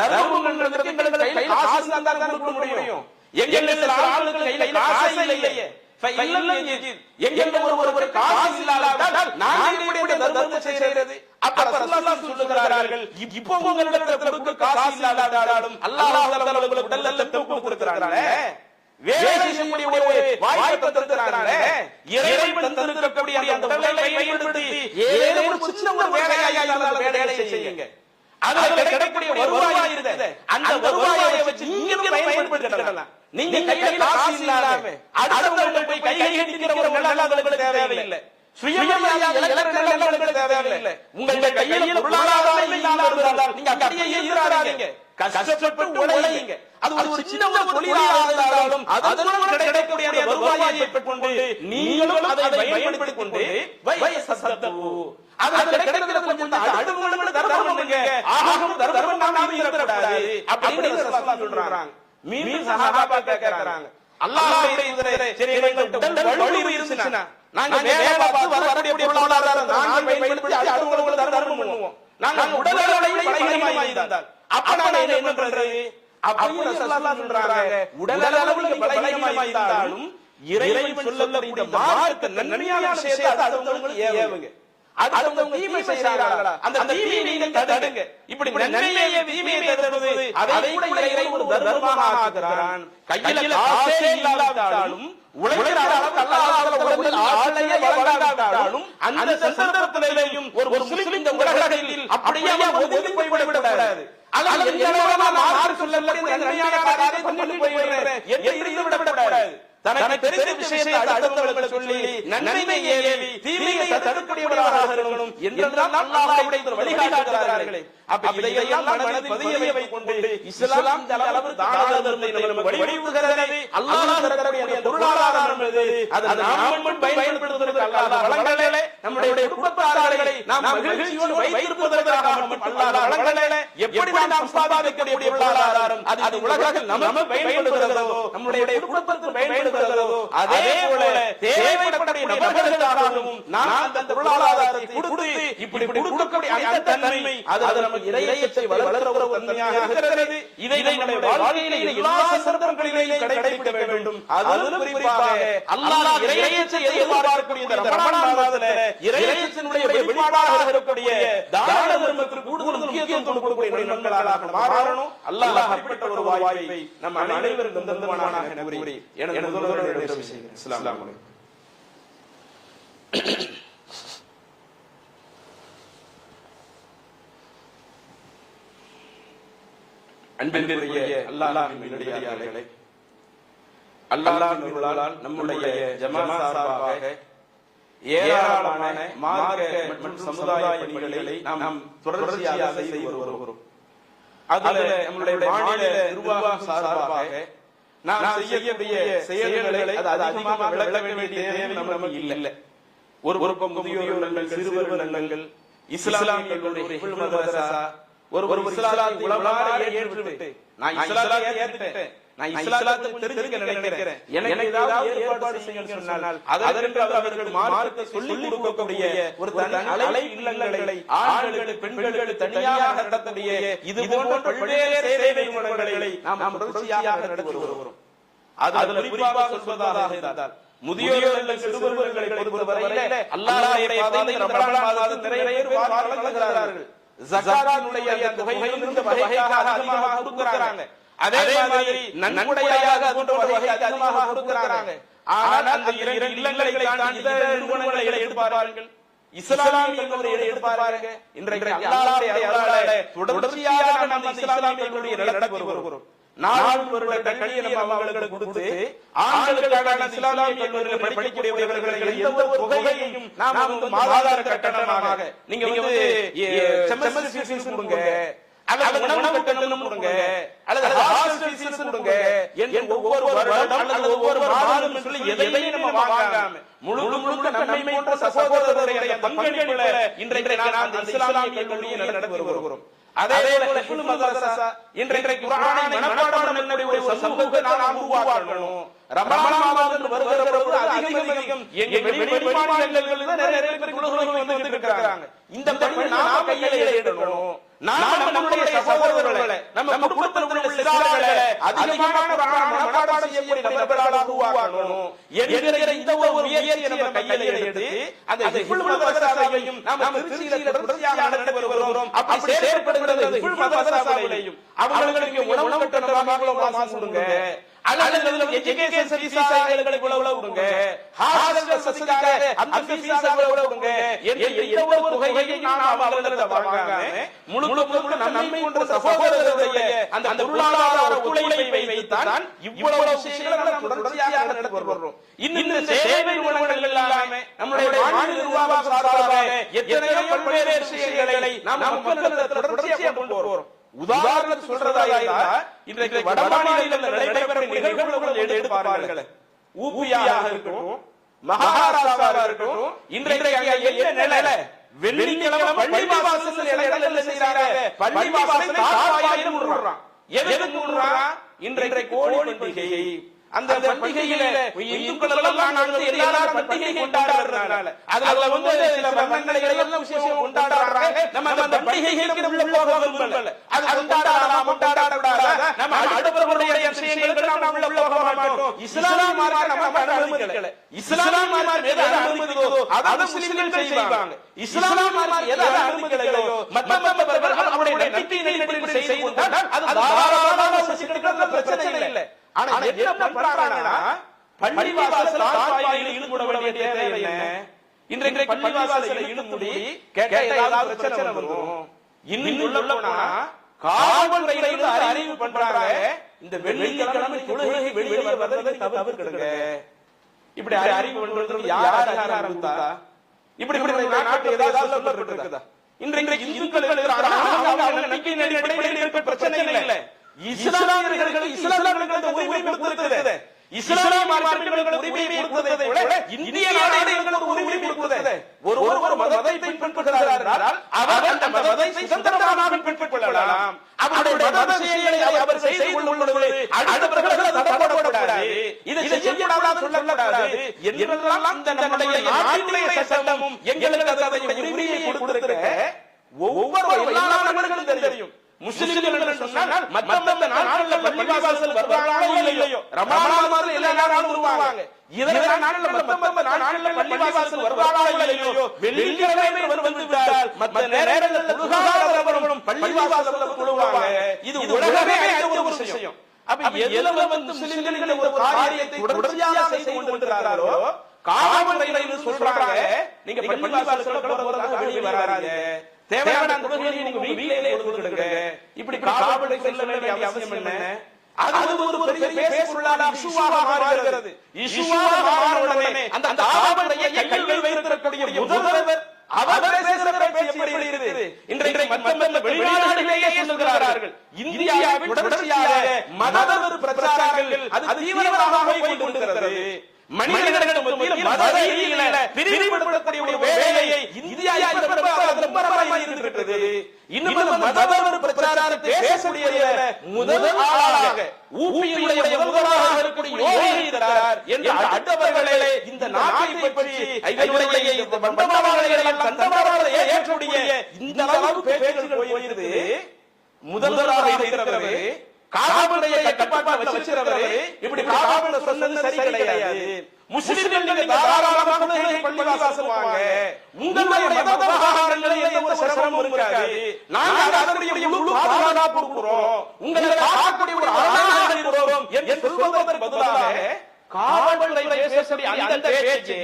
தர்மம் என்றதுக்கு எங்களுக்கு கையில காசு இருந்தா தான் கொடுக்க முடியும், எங்களுக்கு சில ஆளுகள் கையில காசே இல்லையே, எங்கள் ஒரு காசு இல்லாவிட்டால் நாங்கள் எப்படி தர்மத்தை செய்கிறது? அப்ப ரசூலுல்லாஹ் சொல்லுகிறார்கள், இப்போ உங்களிடத்தில் கொடுக்க காசு இல்லாவிட்டாலும் அல்லாஹ் தஆலா உங்களுக்கு உடல்ல தூக்கம் கொடுக்கிறானே, வேலை செய்யக்கூடிய ஒரு வாய்ப்பை தந்திருக்கிறானே, இறைவன் தந்திருக்கக்கூடிய அந்த உடலை பயன்படுத்தி ஏதேனும் ஒரு சின்ன ஒரு வேலையா இருந்தாலும் வேலையை செய்யுங்க. அதுல கிடைக்கக்கூடிய வருவாய் இருக்குது, அந்த வருவாயை வச்சு நீங்க பயன்படுத்திக்கலாம். நீங்க கையில காசு இல்லாம அடுத்தவங்க போய் கை நீட்டிக்கிற ஒரு நல்லவங்களுக்கு தேவையில்லை, சுயமரியாதை நல்லவங்களுக்கு தேவையில்லை. உங்க கையில பொருளாதாரம் இல்லாம இருந்தால் நீங்க அப்படியே இருக்கிறாங்க, கஷ்டப்பட்டு உழையுங்க. அது ஒரு சின்ன ஒரு தொழிலாக இருந்தாலும் அதனுடன் கிடைக்கக்கூடிய வருவாயை பெற்றுக்கொண்டு நீங்களும் அதை பயன்படுத்திக் கொண்டு வயசத்தவு அதுல கிடைக்கிறதுல கொஞ்சம் அடுத்தவங்களுக்கு தர்மம் பண்ணுங்க, ஆகும் தர்மம் நாம இருக்கக்கூடாது அப்படின்னு ரசூலுல்லாஹ் சொல்றாங்க. மீண்டும் சஹாபா கேக்குறாங்க, அல்லாஹ்வுடைய தூதரே, சரி எங்களுக்கு உடல் வலிமை இருந்துச்சுனா நாங்க வேலை பார்த்து வரக்கூடிய பொருளாதாரம் நாங்க பயன்படுத்தி அடுத்தவங்களுக்கு தர்மம் பண்ணுவோம். நாங்க உடல் அளவில் பலகீனமாக இருந்தால் அப்ப நாங்க என்ன பண்றது? அப்ப ரசூலுல்லாஹ் சொல்றாங்க, உடல் அளவில் பலகீனமாக இருந்தாலும் இறைவன் சொல்லக்கூடிய மார்க்க நன்மையான விஷயத்தை அடுத்தவங்களுக்கு ஏவுங்க. அடுத்தவங்க தீமை செய்யறாங்களா, அந்த தீமையை நீங்க தடுங்க. இப்படி நன்மையை தீமையை தடுப்பது அதை கூட இறைவன் ஒரு தர்மமாக ஆக்குகிறான். கையில காசே இல்லாவிட்டாலும் உழைக்கிற அளவுக்கு அல்லாஹ் உடம்பில் ஆளையே வழங்காவிட்டாலும் அந்த சந்தர்ப்பத்திலேயும் ஒரு முஸ்லிம் இந்த உலகத்தில் அப்படியே ஒதுங்கி போய்விடக்கூடாது. அல்லாஹ் எந்த அளவுக்கு மார்க்கம் சொல்லக்கூடிய நன்மையான காரியத்தை பண்ணி போய்விடுறேன் என்று இருந்து விடக்கூடாது. தனக்கு தெரிந்த விஷயத்தை அடுத்தவர்களுக்கு சொல்லி நன்மையை ஏவி தீமையை தடுக்கக்கூடியவர்களாக இருக்கணும் என்றெல்லாம் அல்லாஹ்வுடைய வழிகாட்டுகிறார்களே. அப்ப இதையெல்லாம் மனதில் பதிய வைத்துக் கொண்டு இஸ்லாம் இந்த அளவு தான தர்மத்தை நமக்கு வழிவகுக்கிறது. அல்லாஹ் தரக்கூடிய பொருளாதாரம் என்பது அதை நாம் பயன்படுத்துவதற்கு அல்லாஹ் வழங்கலே, நம்முடைய குடும்பத்தார்களை நாம் மகிழ்ச்சியோடு வைத்திருப்பதற்காக மட்டும் அல்லாஹ் வழங்கல. எப்படி நாம் சம்பாதிக்கக்கூடிய பொருளாதாரம் அது உலகத்தில் நமக்கு பயன்படுகிறதோ, நம்முடைய குடும்பத்துக்கு பயன்படுகிறதோ, அதே போல தேவைப்படக்கூடிய நபர்களுக்காகவும் நாம் அந்த பொருளாதாரத்தை கொடுத்து இப்படி கொடுக்கக்கூடிய அந்த தன்மை அது நமக்கு இறையச்சை வளர்க்கிற ஒரு தன்மையாக இருக்கிறது. இதை நம்முடைய வாழ்க்கையிலே எல்லா சந்தர்ப்பங்களிலேயும் கடைபிடிக்க வேண்டும். அதிலும் குறிப்பாக அல்லாஹ் இறையச்சை எதிர்பார்க்கக்கூடிய இந்த ரமலான் மாதத்திலே இறையச்சனுடைய வெளிப்பாடாக இருக்கக்கூடிய தான தர்மத்திற்கு கூடுதல் முக்கியத்துவம் கொடுக்கக்கூடிய நன்மைகளாக மாறணும். அல்லாஹ் அப்படிப்பட்ட ஒரு வாய்ப்பை நம் அனைவருக்கும் தந்தருவானாக கூறி எனது முதல்வருடைய விஷயம். அஸ்ஸலாமு அலைக்கும். அன்பிற்குரிய அல்லாஹ்வின் நல்லடியார்களே, அல்லாஹ்வின் அருளால் நம்முடைய ஜமாத் சார்பாக ஏராளமான மார்க்க மற்றும் சமுதாய பணிகளை நாம் தொடர்ச்சியாக செய்து வருகிறோம். அதுல நம்முடைய மாநில நிர்வாகம் சார்பாக நாம் செய்யக்கூடிய செயல்களை அது அதிகமாக விளக்க வேண்டிய தேவை நமக்கு இல்லை. ஒரு முதியோர் இல்லங்கள், சிறுவர் இல்லங்கள், இஸ்லாமிய கல்லூரி, மதரசா, ஒரு இஸ்லாத்தை உலகளார ஏற்றுவிட்டு நான் இஸ்லாத்தை ஏற்றுட்டேன், நான் இஸ்லாத்துக்கு தெரிஞ்சுக்க நினைக்கிறேன், எனக்கு ஏதாவது ஏற்பாடு செய்யுங்கள் சொன்னால் அதற்கு அவர்கள் மார்க்கத்தை சொல்லிக் கொடுக்கக்கூடிய ஒரு அலை இல்லங்களை ஆண்களுக்கு பெண்களுக்கு தனியாக நடத்தக்கூடிய இது போன்ற பல்வேறு சேவை நிறுவனங்களை நாம் தொடர்ச்சியாக நடத்தி வருகிறோம். அதுல குறிப்பாக சொல்வதாக இருந்தால் முதியோர் இல்ல சிறுவர்களை பொறுத்தவரையிலே அல்லாஹ்வுடைய பாதையில் ரமலான் மாதத்தில் நிறைய பேர் வழங்குகிறார்கள். ஜகாத்துடைய அந்த தொகையிலிருந்து வகையாக அதிகமாக கொடுக்கறாங்க. அதே மாதிரி நன்கொடையாக போன்ற வகையை அதிகமாக கொடுக்கறாங்க. ஆனால் அந்த இரண்டு இல்லங்களை தாண்டி இதர நிறுவனங்களை எடுப்பார்கள், இஸ்லாமிய கல்லூரிகளை எடுப்பார்கள். இன்றைக்கு அல்லாஹ்வுடைய அருளாலே தொடர்ச்சியாக நாம் இஸ்லாமிய கல்லூரிகளை நடத்தி வருகிறோம். நாள் வருட கல்வியை நம்ம அவர்களுக்கு கொடுத்து ஆண்களுக்கான இஸ்லாமிய கல்லூரியில் படிக்கக்கூடியவர்களுக்கு எந்த ஒரு தொகையையும் நாம் மாதாந்திர கட்டணமாக நீங்க செமஸ்டர் ஃபீஸ் கொடுங்க, அல்லது உணவு கட்டணம் கொடுங்க, அல்லது ஹாஸ்டல் ஃபீஸ் கொடுங்க என்று ஒவ்வொரு வருடம் அல்லது ஒவ்வொரு மாதம் சொல்லி எதையும் நம்ம வாங்காம முழுக்க நம்மை போன்ற சகோதரருடைய பங்களிப்புல இன்றைக்கு நான் அந்த இஸ்லாமிய கல்லூரியை நடத்தி வருகிறோம். அதே போல ஹிஃபுல் மதரசா இன்றைக்கு குர்ஆனை மனப்பாடம் பண்ணக்கூடிய ஒரு சமூகத்தை நாம் உருவாக்கணும். ரமலான் மாதம் வருகிற பொழுது அதிகம் எங்க வெளி மாநிலங்களில் நிறைய பேர் குழுக்கள் வந்து இருக்காங்க. இந்த பணியை நாம கையில எடுக்கணும். நாம நம்முடைய சகோதரர்களை, நம்ம குடும்பத்தில் உள்ள சிறார்களை அதிகமான மனப்பாடம் செய்யக்கூடிய நபர்களாக உருவாக்கணும் என்கிற இந்த ஒரு முயற்சியை நம்ம கையில எடுத்து அந்த ஹிஃபுல் மதரசாவையும் நாம் திருச்சியில தொடர்ச்சியாக நடத்தி வருகிறோம். அப்படி செயல்படுகிறது ஹிஃபுல் மதரசாவிலேயும் அவங்களுக்கு உணவு கட்டணமாக மாசம் கொடுங்க, அல்லது எஜுகேஷன் ஃபீஸ்களை இவ்வளவு கொடுங்க, ஹாஸ்டல் ஃபெசிலிட்டிக்காக அந்த ஃபீஸ் இவ்வளவு கொடுங்க என்று எந்த ஒரு தொகையையும் நாம் அவர்களிடம் வாங்காம முழுக்க நம்மை போன்ற சகோதரர்களுடைய அந்த பொருளாதார ஒத்துழைப்பை வைத்தான் இவ்வளவு விஷயங்களை நாம் தொடர்ச்சியாக நடத்தி வருகிறோம். இன்னும் சேவை நிறுவனங்கள் எல்லாமே நம்முடைய மாநில நிர்வாகம் சார்பாக எத்தனையோ பல்வேறு விஷயங்களை நாம் மக்களிடத்தில் தொடர்ச்சியாக கொண்டு வருகிறோம். உதாரணத்துக்கு சொல்றதா இருந்தா இன்றைக்கு வட மாநிலங்களில் நடைபெறக்கூடிய நிகழ்வுகள் எடுத்து பாருங்கள். ஊபியாக இருக்கட்டும், மகாராஷ்டிராவா இருக்கட்டும், இன்றைக்கு என்ன நிலை? வெள்ளிக்கிழமை பள்ளி வாசல்ல என்ன செய்யறாங்க? பள்ளி வாசலை தாழ்வாயின்னு மூடுறான். எதுக்கு மூடுறான்? இன்றைக்கு கோழி பண்டிகை, அந்த பண்டிகையில இந்துக்கள் எல்லாம் நாங்கள் எல்லாரும் பண்டிகை கொண்டாடுறதுனால அதுல வந்து சில வண்ணங்களை எல்லாம் விஷயம் கொண்டாடுறாங்க. நம்ம அந்த பண்டிகைக்கு உள்ள போக விரும்பல, அது கொண்டாடக்கூடாது. நம்ம அடுத்தவருடைய விஷயங்களுக்கு நாம் உள்ள போக மாட்டோம். இஸ்லாம் மார்க்கம் நம்ம அனுமதிக்கல. இஸ்லாம் மார்க்கம் எதை அனுமதிக்குதோ அதை முஸ்லிம்கள் செய்வாங்க. இஸ்லாம் மார்க்கம் எதை அனுமதிக்கலையோ மற்றவர்கள் அவருடைய நம்பிக்கையை செய்து கொண்டால் அது தாராளமாக செஞ்சுக்கிறது, பிரச்சனை இல்லை. ஆனா என்ன பண்றாங்கன்னா பள்ளிவாசல்ல தாழ்வாயில் இழுத்து விட வேண்டிய தேவை என்ன? இன்றைக்கு பள்ளிவாசல்ல இழுத்து கேட்டா ஏதாவது பிரச்சனை வரும். இன்னும் உள்ள போனா காவல்துறையில அறிவு பண்றாங்க, இந்த வெள்ளிக்கிழமை தொழுகை வெளியே வர்றதை தவிர்க்கணுங்க. இப்படி அறிவு பண்றதுக்கு யார் அதிகாரம் இருந்தா? இப்படி நாட்டில் ஏதாவது சொல்லப்பட்டிருக்குதா? இன்றைக்கு இந்துக்கள் இருக்கிறாங்க, நம்பிக்கை அடிப்படையில் பிரச்சனை இல்லை. இஸ்லாமியர்களுக்கு உரிமை கொடுத்திருக்கிறது. இஸ்லாமிய மார்க்கங்களுக்கு உரிமையை கொடுத்ததை போல இந்திய நாடு எங்களுக்கு உரிமை கொடுத்தது. ஒரு மதத்தை பின்பற்றுகிறார் என்றால் அவர் அந்த மதத்தை சுதந்திரமாக பின்பற்றிக் கொள்ளலாம். அவருடைய மத விஷயங்களை அவர் செய்து கொள்ளும்போது அடுத்தவர்கள் தடப்படக்கூடாது, இதை செய்யக்கூடாது சொல்லக்கூடாது என்றெல்லாம் நம்முடைய நாட்டுடைய சட்டமும் எங்களுக்கு அதனுடைய உரிமையை கொடுத்திருக்க ஒவ்வொரு எல்லா நபர்களும் தெரியும். முஸ்லிம்கள் என்று சொன்னால் மற்ற நாடுகளில் பள்ளிவாசல் வருவாங்களோ இல்லையோ, ரமலான் மாதத்துல எல்லா நாளும் வருவாங்க. இதர நாடுகளில் மற்ற நாடுகளில் பள்ளிவாசல் வருவாங்களோ இல்லையோ, வெள்ளிக்கிழமை வந்து விட்டால் மற்ற நேரங்களில் தொழுகாதவர்களும் பள்ளிவாசல்ல தொழுவாங்க. இது உலகமே அறிந்த ஒரு விஷயம். அப்ப எதுல வந்து முஸ்லிம்கள் இந்த ஒரு காரியத்தை தொடர்ச்சியாக செய்து கொண்டிருக்கிறாரோ, காவல்துறையினர் சொல்றாங்க நீங்க பள்ளிவாசல்ல போறதுக்கு வெளியே வராதீங்க, தேவையான தொழுகையை நீங்க வீட்டிலே தொழுதுடுங்க. இப்படி காவல்துறை சொல்ல வேண்டிய அவசியம் என்ன? அது ஒரு பெரிய பேசுபொருளான இஷ்யூவாக மாறுகிறது. இஷ்யூவாக மாறின அந்த காவல்துறையை கையில் வைத்திருக்கக்கூடிய முதல்வர் அவர் பேசுகிற பேச்சு எப்படி இருக்குது? இன்றைக்கு மற்ற வெளிநாடுகளிலேயே சொல்லுகிறார்கள், இந்தியாவில் தொடர்ச்சியாக மதவெறு பிரச்சாரங்கள் அது தீவிரமாக போய் கொண்டிருக்கிறது. மனிதர்கள் மத்தியில் மத ரீதியில பிரிவுபடுத்தக்கூடிய ஒரு வேலையை இந்தியா இருக்கிறது. இன்னும் மதவெறு பிரச்சாரத்தை பேசக்கூடிய முதல் ஆளாக ஊபியுடைய முதல்வராக இருக்கக்கூடிய யோகி இருக்கிறார் என்று அடுத்தவர்களே இந்த நாட்டை பற்றி ஏற்றக்கூடிய இந்த அளவுக்கு பேச்சுகள் போயிருது. முதல்வராக இருக்கிறவரு, காவல்துறையை கட்டுப்பாட்டில் வச்சிருக்கிறவரு இப்படி காவல்துறை சொன்னது சரி கிடையாது. முஸ்லிம்கள் நீங்க தாராளமாக பள்ளிவாசல் வாங்க, உங்களுடைய மத விவகாரங்களில் எந்த ஒரு சிரமமும் இருக்காது, நாங்கள் அதனுடைய முழு பாதுகாப்பு கொடுக்கிறோம், உங்களை காக்கக்கூடிய ஒரு அரணாக இருக்கிறோம் என்று சொல்வதற்கு பதிலாக காவல்துறை பேசக்கூடிய அந்த பேச்சு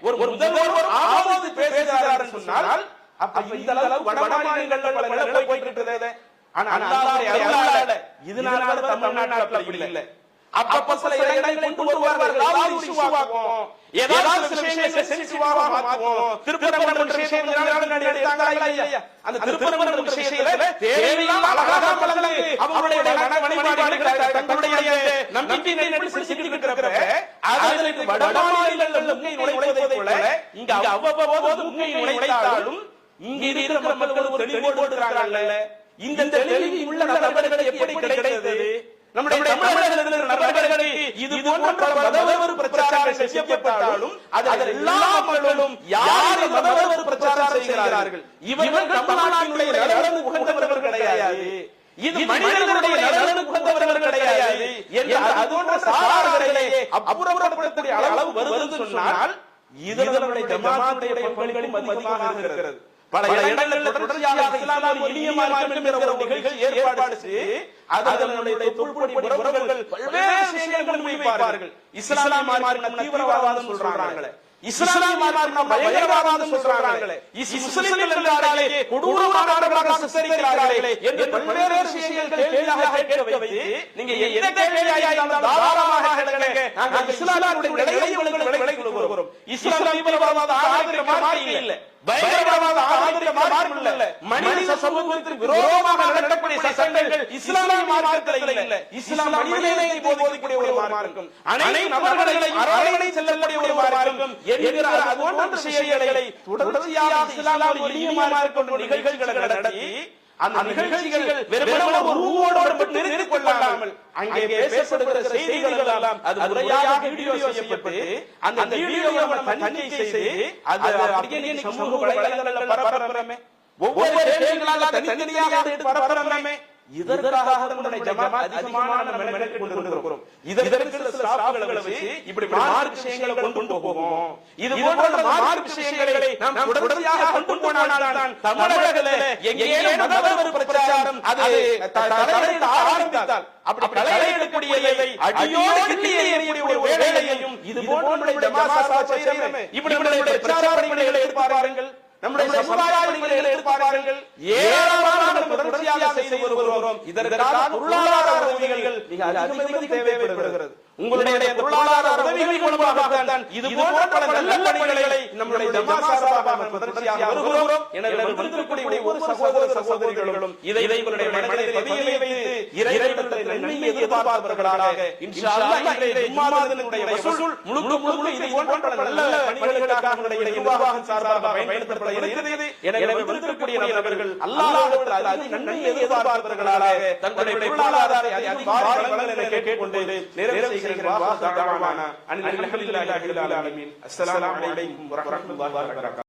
ஒரு முதல்வர் ஆவது பேசுகிறார் சொன்னால் அப்ப இந்த அளவு வடமாநிலங்கள் போயிட்டு இருக்கிறது. ஆனா அல்லாஹ்வுடைய அருளால இதனால தமிழ்நாட்டுல அப்படி இல்ல. அப்பப்ப சில இடங்களை கொண்டு வருவார்கள், ஏதாவது இஷ்யூவாகும், ஏதாவது சில விஷயங்களை சென்சிட்டிவாக மாத்துவோம். திருப்பரங்குன்ற விஷயம் எடுத்தாங்களா இல்லையா? அந்த திருப்பரங்குன்ற விஷயத்துல தேவையில்லாம அழகாக பலங்களை அவங்களுடைய வழிபாடுகளை தங்களுடைய நம்பிக்கை எப்படி சிந்திக்கிட்டு இருக்கிறப்ப அதற்கு வடமாநிலங்கள் முன்னே நுழைவதை போல இங்க அவ்வப்போது முன்னே நுழைத்தாலும் இங்க இருக்கிற மக்கள் ஒரு தெளிவோடு இருக்கிறாங்கல்ல. இந்த தெளிவு உள்ள நபர்களை எப்படி கிடைத்தது? நம்முடைய தமிழகத்தில் நபர்களை இது போன்ற மதவெறு பிரச்சாரங்கள் செய்யப்பட்டாலும் அதில் எல்லா மக்களும் யார் மதவெறு பிரச்சாரம் செய்கிறார்கள், இவர்கள் தமிழ்நாட்டினுடைய நலனுக்கு உகந்தவர்கள் கிடையாது, இது மனிதர்களுடைய நலனுக்கு உகந்தவர்கள் கிடையாது என்று அது போன்ற சாரார்களை அப்புறப்படுத்தக்கூடிய அளவு வருவது சொன்னால் இதனுடைய ஜமாத்துடைய பங்களிப்பும் அதிகமாக இருக்கிறது. பல இடங்களில் தொடர்ச்சியாக இஸ்லாமிய இனிய மார்க்கம் என்கிற ஒரு நிகழ்ச்சி ஏற்பாடு செய்து அதனுடைய தொல்பொடி உறவுகள் பல்வேறு விஷயங்களை முன்வைப்பார்கள். இஸ்லாமிய மார்க்கம் தீவிரவாதம் சொல்றாங்களே, இஸ்லாமிய மார்க்கம் பயங்கரவாதம் சொல்றாங்களே, முஸ்லிம்கள் என்றாலே கொடூரமானவர்களாக சித்தரிக்கிறார்களே என்று பல்வேறு விஷயங்கள் கேள்வியாக கேட்க வைத்து நீங்க எந்த கேள்வியாக இருந்தாலும் தாராளமாக கேளுங்க, நாங்கள் இஸ்லாமிய நிலையை உங்களுக்கு விளக்கி கொடுக்கிறோம். இஸ்லாம் தீவிரவாத ஆதரிக்க இல்லை, பயங்கரவாத ஆதரிக்க இல்லை, மனித சமூகத்திற்கு விரோதமாக நடக்கக்கூடிய சட்டங்கள் இஸ்லாமிய மார்க்கத்தில் இல்லை. இஸ்லாம் மனிதநேயத்தை போதிக்கக்கூடிய ஒரு மார்க்கம், அனைத்து நபர்களையும் அரவணை செல்லக்கூடிய ஒரு மார்க்கம் என்கிற அது போன்ற விஷயங்களை தொடர்ச்சியாக இஸ்லாம் இனிய மார்க்கம் நிகழ்ச்சிகளை நடத்தி அந்த நிகழ்ச்சிகள் வெறுமனே ஒரு ரூவோடு மட்டும் நிறுத்திக் கொள்ளாமல் அங்கே பேசப்படுகிற செய்திகள் எல்லாம் அது முறையாக வீடியோ செய்யப்பட்டு அந்த வீடியோவை நம்ம தணிக்கை செய்து அது அப்படியே சமூக வலைதளங்களில் பரப்புறமே, ஒவ்வொரு கேள்விகளால தனித்தனியாக எடுத்து பரப்புறமே. இதற்காக நம்முடைய ஜமாத் அதிகமான மெனக்கெட்டு கொண்டிருக்கிறோம். இதற்கு ஸ்டாஃப்களை வச்சு இப்படி மார்க்க விஷயங்களை கொண்டு போவோம். இது போன்ற மார்க்க விஷயங்களை நாம் தொடர்ச்சியாக கொண்டு போனால்தான் தமிழகத்திலே எங்கேயும் மதவெறு பிரச்சாரம் அது தலையிட ஆரம்பித்தால் அப்படி தலையிடக்கூடியதை அடியோடு கிள்ளியே எறியக்கூடிய ஒரு வேலையையும் இது போன்ற ஜமாத் செய்கிறோமே. இப்படி பிரச்சார பணிகளை எடுப்பார்கள், நம்முடைய சமுதாய பணிகளை எடுப்பார்கள், ஏராளமான தொடர்ச்சியாக செய்து வருகிறோம். இதற்கான பொருளாதார உதவிகள் மிக அதிகம் தேவைப்படுகிறது. உங்களுடைய பொருளாதார உதவிகள் மூலமாகத்தான் இது போன்ற பல நல்ல பணிகளை நம்முடைய ஜமாத் சார்பாக தொடர்ச்சியாக வருகிறோம். எனவே வந்திருக்கக்கூடிய ஒவ்வொரு சகோதர சகோதரிகளும் இதை உங்களுடைய மனதில் பதிய வைத்து இறைவனிடத்தில் நன்மையை எதிர்பார்ப்பவர்களாக இன்ஷா அல்லாஹ் இன்றைய ஜும்மா தினத்தினுடைய வசூல் முழுக்க இது போன்ற நல்ல பணிகளுக்காக நம்முடைய நிர்வாகம் சார்பாக பயன்படுத்தப்பட இருக்கிறது. எனவே வந்திருக்கக்கூடிய நபர்கள் அல்லாஹ்விடத்தில் அதிக நன்மை எதிர்பார்ப்பவர்களாக தங்களுடைய பொருளாதார அதிகம் வழங்கலை கேட்டுக்கொண்டு நிறைவு செய்கிறேன். வாஹ் தஅவானா அனில் ஹம்துலில்லாஹி ரப்பில் ஆலமீன். அஸ்ஸலாமு அலைக்கும் வரஹ்மத்துல்லாஹி வபரகாத்துஹு.